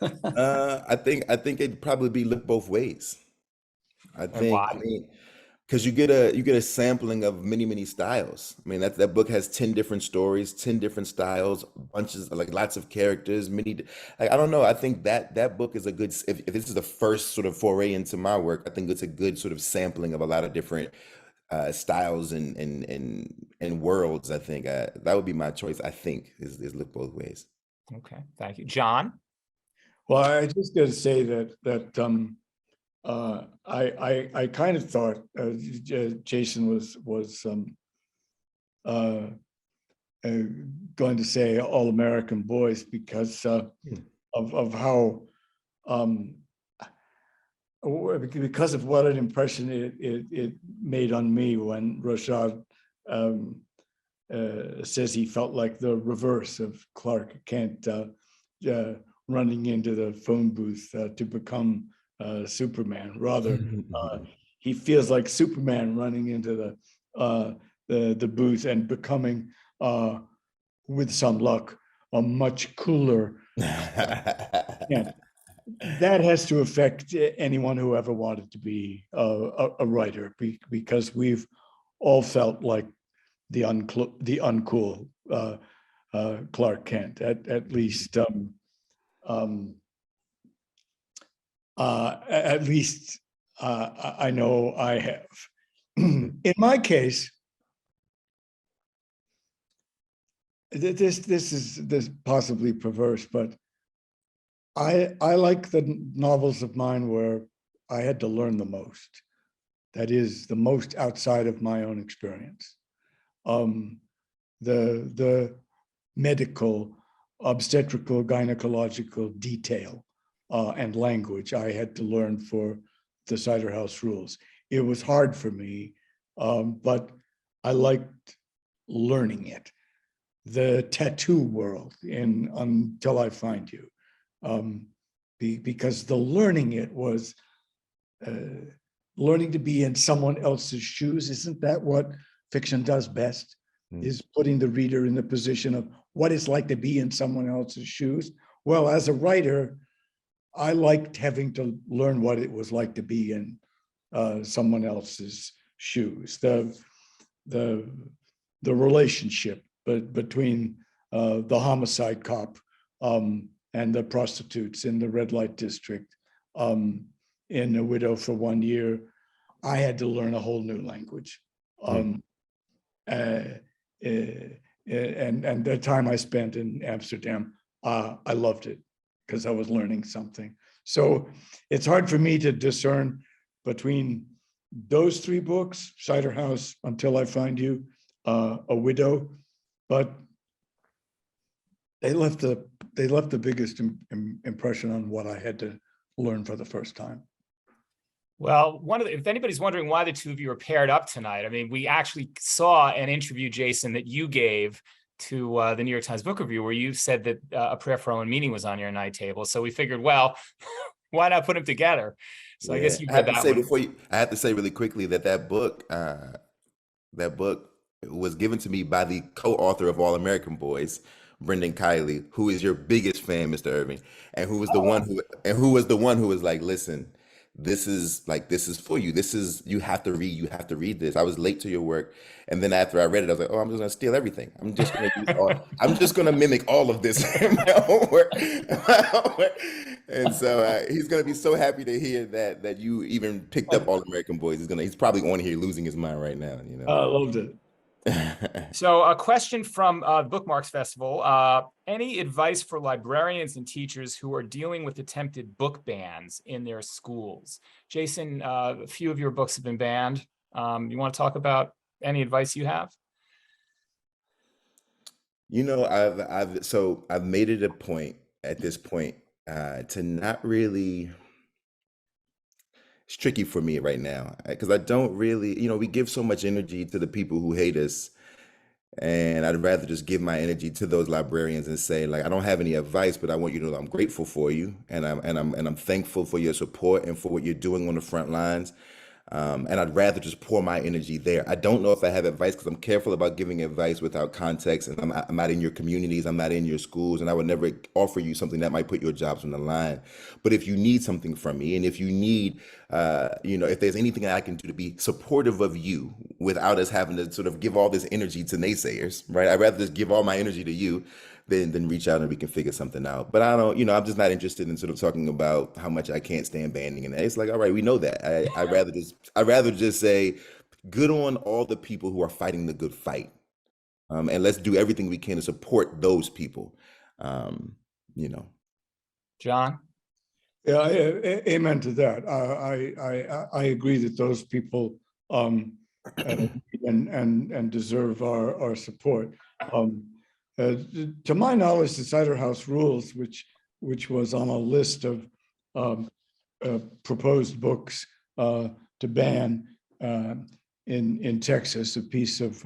I think it'd probably be Look Both Ways. And why? Because you get a sampling of many styles. I mean, that book has 10 different stories, 10 different styles, bunches like lots of characters, like, I don't know. I think that book is a good, if this is the first sort of foray into my work, I think it's a good sort of sampling of a lot of different styles and worlds. I think that would be my choice. I think is Look Both Ways. Okay, thank you, John. Well, I just got to say that I kind of thought Jason was going to say All American Boys because of how because of what an impression it made on me when Rashad says he felt like the reverse of Clark Kent running into the phone booth to become Superman. Rather, he feels like Superman running into the booth and becoming, with some luck, a much cooler. Yeah. That has to affect anyone who ever wanted to be a writer, because we've all felt like the uncool Clark Kent, at least. At least I know I have. In my case, this is possibly perverse, but I like the novels of mine where I had to learn the most. That is the most outside of my own experience. The medical, obstetrical, gynecological detail and language I had to learn for the Cider House Rules. It was hard for me, but I liked learning it. The tattoo world in Until I Find You, because the learning it was learning to be in someone else's shoes. Isn't that what fiction does best? Is putting the reader in the position of what it's like to be in someone else's shoes. Well, as a writer, I liked having to learn what it was like to be in someone else's shoes, the relationship between the homicide cop and the prostitutes in the red light district. In A Widow for 1 year, I had to learn a whole new language. And the time I spent in Amsterdam, I loved it because I was learning something. So it's hard for me to discern between those three books, Cider House, Until I Find You, A Widow, but they left the biggest impression on what I had to learn for the first time. Well, if anybody's wondering why the two of you are paired up tonight, I mean, we actually saw an interview, Jason, that you gave to the New York Times Book Review, where you said that A Prayer for Owen Meaning was on your night table. So we figured, well, why not put them together? So I guess you read that one. I have to say really quickly that book was given to me by the co-author of All American Boys, Brendan Kiley, who is your biggest fan, Mr. Irving, and who was the one who was like, listen, this is for you. You have to read this. I was late to your work. And then after I read it, I was like, oh, I'm just gonna steal everything. I'm just gonna mimic all of this in my own work. And so he's gonna be so happy to hear that you even picked up All American Boys. He's probably on here losing his mind right now. I loved it. So a question from Bookmarks Festival. Any advice for librarians and teachers who are dealing with attempted book bans in their schools? Jason, a few of your books have been banned. You want to talk about any advice you have? I've made it a point at this point to not really. It's tricky for me right now because I don't really, we give so much energy to the people who hate us, and I'd rather just give my energy to those librarians and say, like, I don't have any advice, but I want you to know I'm grateful for you, and I'm thankful for your support and for what you're doing on the front lines. And I'd rather just pour my energy there. I don't know if I have advice because I'm careful about giving advice without context, and I'm not in your communities, I'm not in your schools, and I would never offer you something that might put your jobs on the line. But if you need something from me, and if you need, if there's anything that I can do to be supportive of you without us having to sort of give all this energy to naysayers, right? I'd rather just give all my energy to you than reach out and we can figure something out. But I don't, I'm just not interested in sort of talking about how much I can't stand banning. And it's like, all right, we know that. I'd rather just say good on all the people who are fighting the good fight. And let's do everything we can to support those people. John? Yeah, amen to that. I agree that those people and deserve our support. To my knowledge, the Cider House Rules, which was on a list of proposed books to ban in Texas, a piece of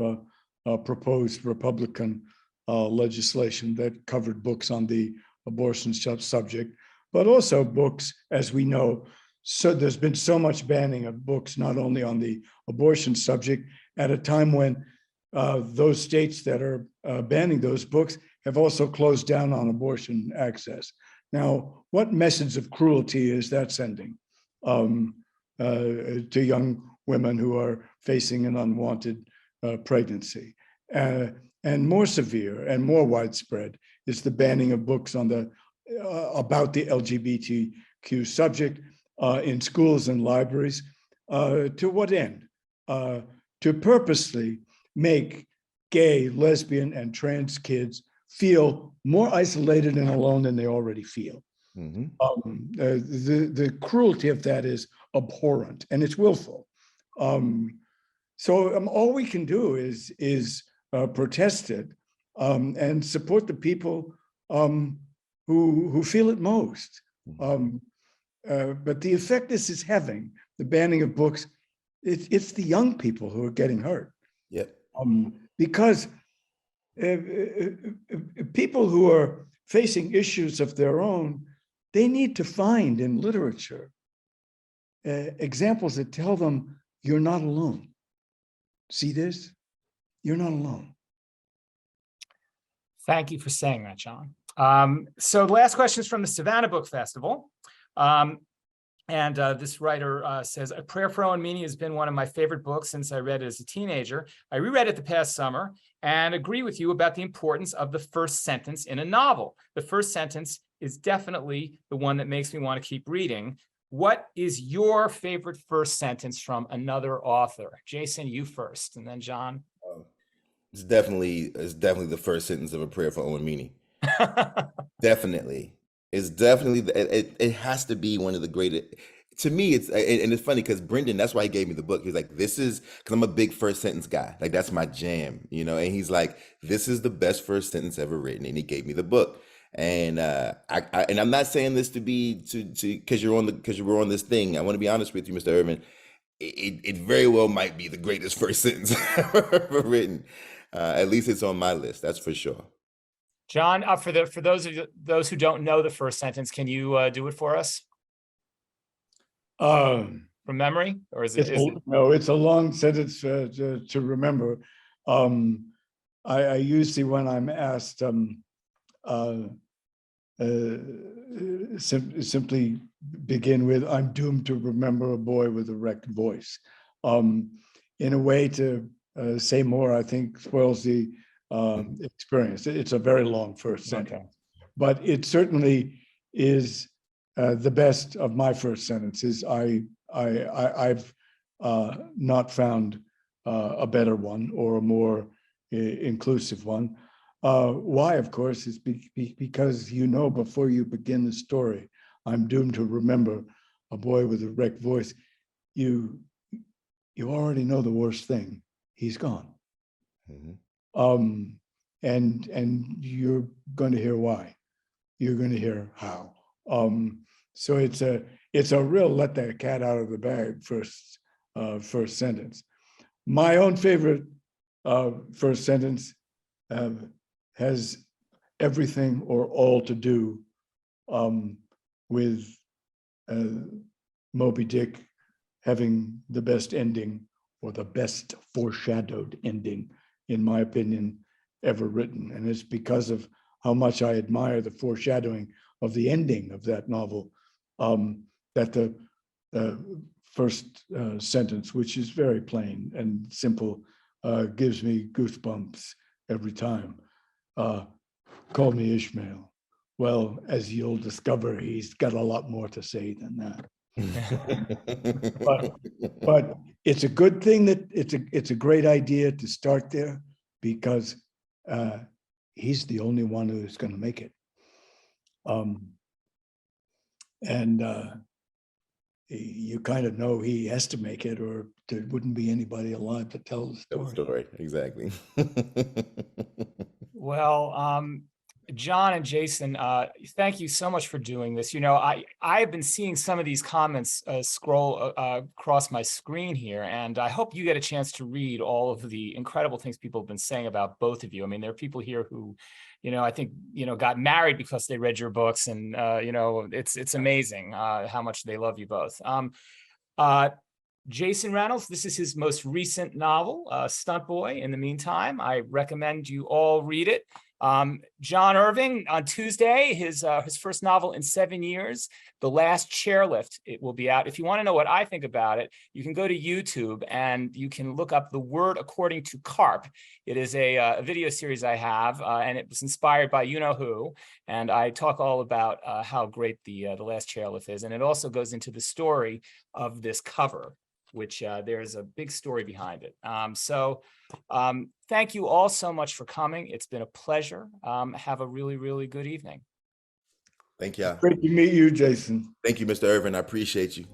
proposed Republican legislation that covered books on the abortion subject, but also books, as we know. So there's been so much banning of books, not only on the abortion subject, at a time when those states that are banning those books have also closed down on abortion access. Now, what message of cruelty is that sending to young women who are facing an unwanted pregnancy? And more severe and more widespread is the banning of books on about the LGBTQ subject in schools and libraries. To what end? To purposely make gay, lesbian, and trans kids feel more isolated and alone than they already feel. Mm-hmm. The cruelty of that is abhorrent and it's willful. So all we can do is protest it and support the people who feel it most. But the effect this is having, the banning of books, it's the young people who are getting hurt. Yep. Because people who are facing issues of their own, they need to find in literature examples that tell them you're not alone. See this? You're not alone. Thank you for saying that, John. So the last question is from the Savannah Book Festival. And this writer says, A Prayer for Owen Meany has been one of my favorite books since I read it as a teenager. I reread it the past summer and agree with you about the importance of the first sentence in a novel. The first sentence is definitely the one that makes me want to keep reading. What is your favorite first sentence from another author? Jason, you first, and then Jon. It's definitely the first sentence of A Prayer for Owen Meany. Definitely. It's definitely it has to be one of the greatest. To me, and it's funny because Brendan, that's why he gave me the book. He's like, this is because I'm a big first sentence guy. Like, that's my jam, you know. And he's like, this is the best first sentence ever written, and he gave me the book. And and I'm not saying this to be to because you're on this thing. I want to be honest with you, Mr. Irving. It very well might be the greatest first sentence ever written. At least it's on my list. That's for sure. Jon, for those who don't know the first sentence, can you do it for us from memory, or is it? No, it's a long sentence to remember. I usually, when I'm asked, simply begin with, "I'm doomed to remember a boy with a wrecked voice." In a way, to say more, I think, spoils the experience. It's a very long first sentence, but it certainly is the best of my first sentences. I've not found a better one or a more inclusive one. Why, of course, is because, you know, before you begin the story, I'm doomed to remember a boy with a wrecked voice. You already know the worst thing. He's gone. And you're going to hear why. You're going to hear how. So it's a real let the cat out of the bag first sentence. My own favorite first sentence has everything or all to do with Moby Dick having the best ending, or the best foreshadowed ending, in my opinion, ever written. And it's because of how much I admire the foreshadowing of the ending of that novel, that the first sentence, which is very plain and simple, gives me goosebumps every time. Call me Ishmael. Well, as you'll discover, he's got a lot more to say than that. but it's a good thing that it's a great idea to start there, because he's the only one who's going to make it. You kind of know he has to make it, or there wouldn't be anybody alive to tell the story. Exactly. Well, Jon and Jason, thank you so much for doing this. You know, I have been seeing some of these comments scroll across my screen here, and I hope you get a chance to read all of the incredible things people have been saying about both of you. I mean, there are people here who, you know, I think, you know, got married because they read your books, and you know, it's amazing how much they love you both. Jason Reynolds, this is his most recent novel, Stunt Boy. In the meantime, I recommend you all read it. Jon Irving, on Tuesday, his first novel in 7 years, The Last Chairlift. It will be out. If you want to know what I think about it, you can go to YouTube and you can look up The Word According to Karp. It is a video series I have, and it was inspired by you know who. And I talk all about how great the Last Chairlift is, and it also goes into the story of this cover, which there's a big story behind it. Thank you all so much for coming. It's been a pleasure. Have a really, really good evening. Thank you. Great to meet you, Jason. Thank you, Mr. Irving. I appreciate you.